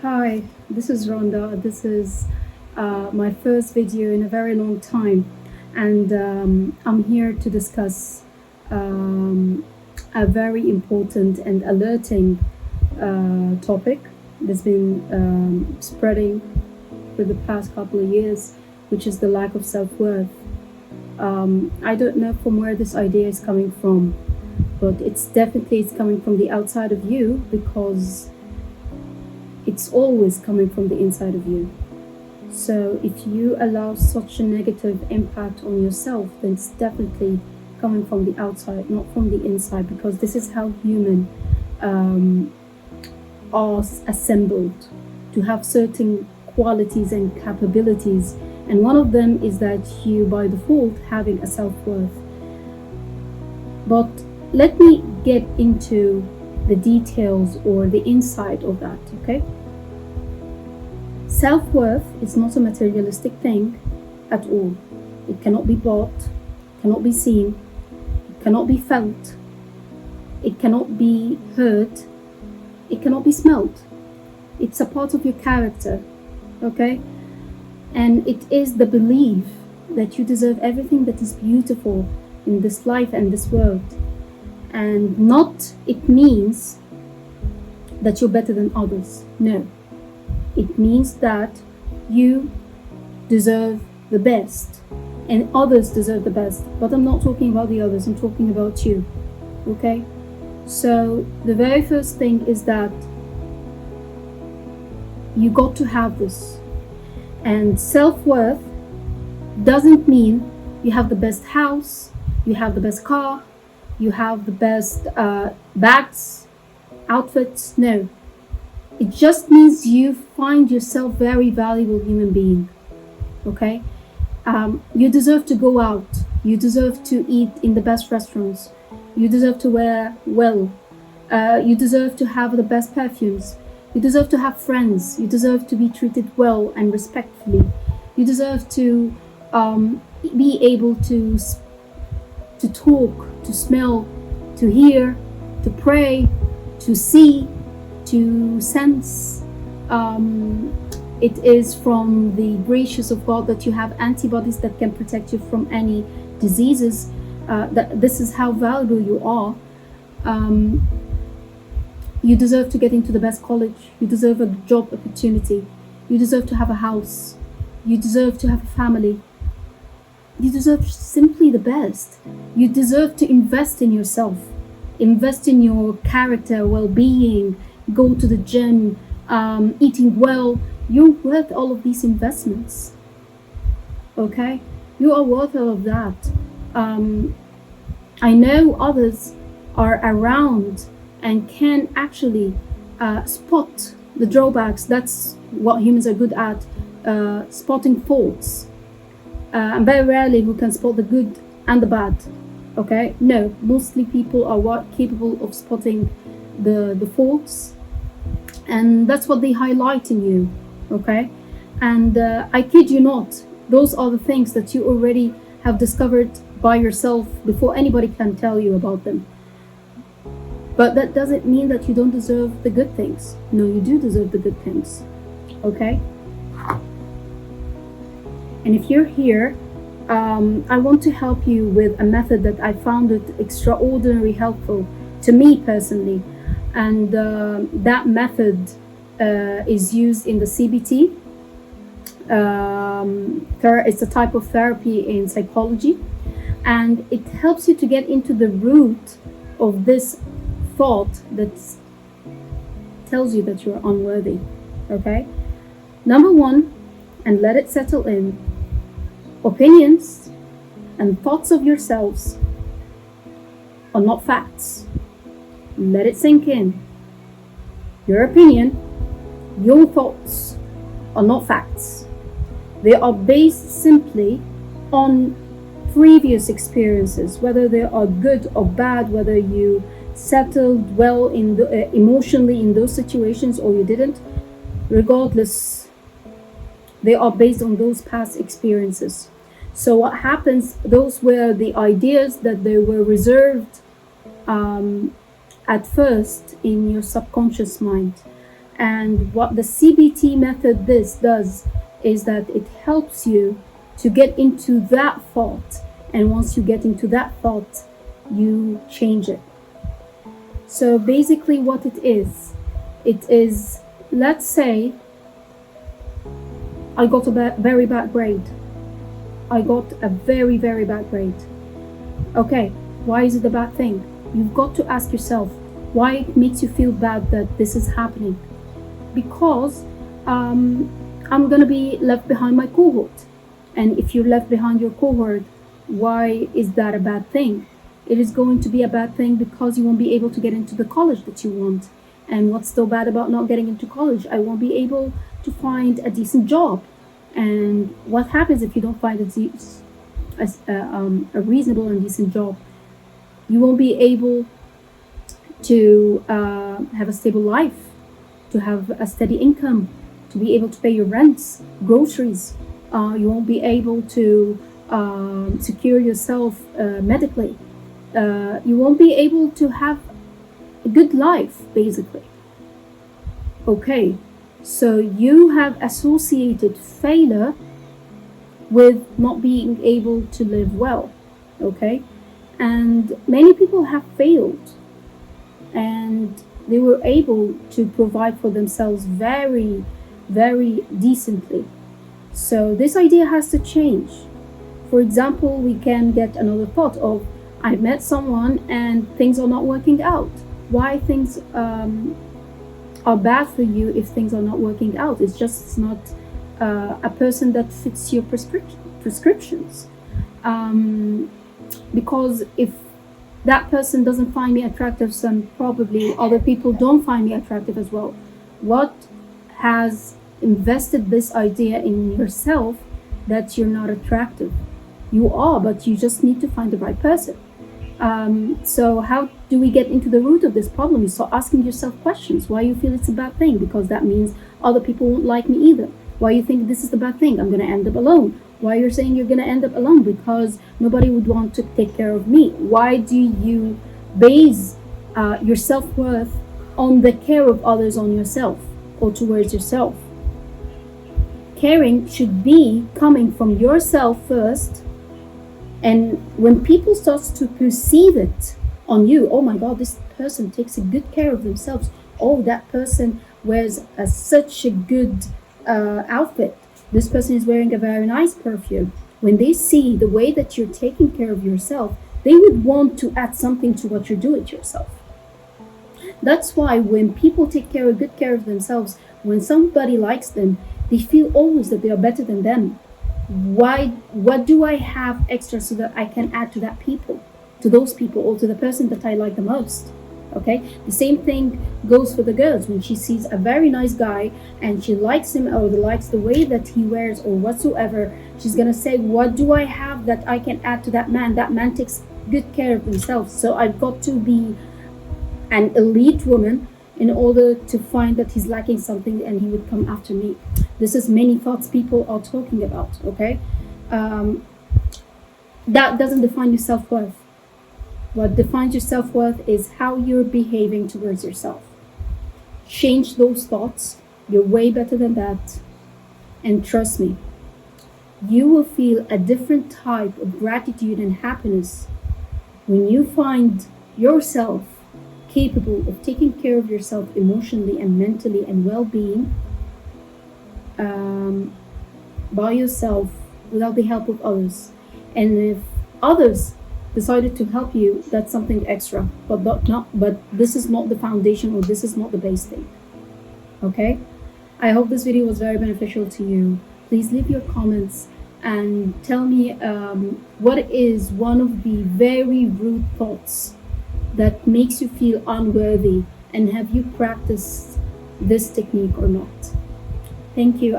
Hi, this is Rhonda. This is my first video in a very long time, and I'm here to discuss um, a very important and alerting topic that's been spreading for the past couple of years, which is the lack of self worth. I don't know from where this idea is coming from, but it's coming from the outside of you because it's always coming from the inside of you. So if you allow such a negative impact on yourself, then it's definitely coming from the outside, not from the inside, because this is how human um, are assembled to have certain qualities and capabilities. And one of them is that you, by default, having a self-worth. But let me get into the details or the insight of that, okay? Self-worth is not a materialistic thing at all. It cannot be bought, cannot be seen, it cannot be felt, it cannot be heard, it cannot be smelled. It's a part of your character, okay? And it is the belief that you deserve everything that is beautiful in this life and this world. And not it means that you're better than others. No. It means that you deserve the best and others deserve the best. But I'm not talking about the others, I'm talking about you. Okay? So the very first thing is that you got to have this. And self-worth doesn't mean you have the best house, you have the best car, you have the best bags, outfits. No. It just means you find yourself very valuable human being. Okay? You deserve to go out. You deserve to eat in the best restaurants. You deserve to wear well. You deserve to have the best perfumes. You deserve to have friends. You deserve to be treated well and respectfully. You deserve to be able to talk, to smell, to hear, to pray, to see, to sense. It is from the gracious of God that you have antibodies that can protect you from any diseases. That this is how valuable you are. You deserve to get into the best college. You deserve a job opportunity. You deserve to have a house. You deserve to have a family. You deserve simply the best. You deserve to invest in yourself, invest in your character, well-being, go to the gym, eating well. You're worth all of these investments. Okay? You are worth all of that. I know others are around and can actually spot the drawbacks. That's what humans are good at, spotting faults. And very rarely who can spot the good and the bad. Okay? No, mostly people are capable of spotting the faults, and that's what they highlight in you. Okay? And I kid you not, those are the things that you already have discovered by yourself before anybody can tell you about them. But that doesn't mean that you don't deserve the good things. No, you do deserve the good things. Okay? And if you're here, I want to help you with a method that I found it extraordinarily helpful to me personally. And that method is used in the CBT. It's a type of therapy in psychology. And it helps you to get into the root of this thought that tells you that you're unworthy. Okay? Number one, and let it settle in, opinions and thoughts of yourselves are not facts. Let it sink in. Your opinion, your thoughts are not facts. They are based simply on previous experiences, whether they are good or bad, whether you settled well in emotionally in those situations or you didn't. Regardless, they are based on those past experiences. So what happens, those were the ideas that they were reserved at first in your subconscious mind. And what the CBT method this does is that it helps you to get into that thought. And once you get into that thought, you change it. So basically what it is, let's say I got a very bad grade. I got a very, very bad grade. Okay, why is it a bad thing? You've got to ask yourself, why it makes you feel bad that this is happening? Because I'm gonna be left behind my cohort. And if you're left behind your cohort, why is that a bad thing? It is going to be a bad thing because you won't be able to get into the college that you want. And what's so bad about not getting into college? I won't be able to find a decent job. And what happens if you don't find a reasonable and decent job? You won't be able to have a stable life, to have a steady income, to be able to pay your rents, groceries. You won't be able to secure yourself medically. You won't be able to have a good life, basically. Okay, so you have associated failure with not being able to live well. Okay, and many people have failed and they were able to provide for themselves very, very decently. So this idea has to change. For example, we can get another thought of, I met someone and things are not working out. Why things are bad for you if things are not working out? It's not a person that fits your prescriptions. Because if that person doesn't find me attractive, then probably other people don't find me attractive as well. What has invested this idea in yourself that you're not attractive? You are, but you just need to find the right person. So how do we get into the root of this problem? You start asking yourself questions. Why you feel it's a bad thing? Because that means other people won't like me either. Why you think this is the bad thing? I'm going to end up alone. Why you're saying you're going to end up alone? Because nobody would want to take care of me. Why do you base your self-worth on the care of others on yourself or towards yourself? Caring should be coming from yourself first. And when people start to perceive it on you, oh my God, this person takes a good care of themselves. Oh, that person wears such a good outfit. This person is wearing a very nice perfume. When they see the way that you're taking care of yourself, they would want to add something to what you're doing to yourself. That's why when people take good care of themselves, when somebody likes them, they feel always that they are better than them. What do I have extra so that I can add to those people, or to the person that I like the most? Okay, the same thing goes for the girls. When she sees a very nice guy and she likes him or likes the way that he wears or whatsoever, she's gonna say, what do I have that I can add to that man? That man takes good care of themselves, so I've got to be an elite woman in order to find that he's lacking something and he would come after me. This is many thoughts people are talking about. Okay, that doesn't define your self-worth. What defines your self-worth is how you're behaving towards yourself. Change those thoughts. You're way better than that. And trust me, you will feel a different type of gratitude and happiness when you find yourself capable of taking care of yourself emotionally and mentally and well-being by yourself without the help of others. And if others decided to help you, that's something extra, but this is not the foundation, or this is not the base thing. Okay, I hope this video was very beneficial to you. Please leave your comments and tell me what is one of the very root thoughts that makes you feel unworthy, and have you practiced this technique or not? Thank you.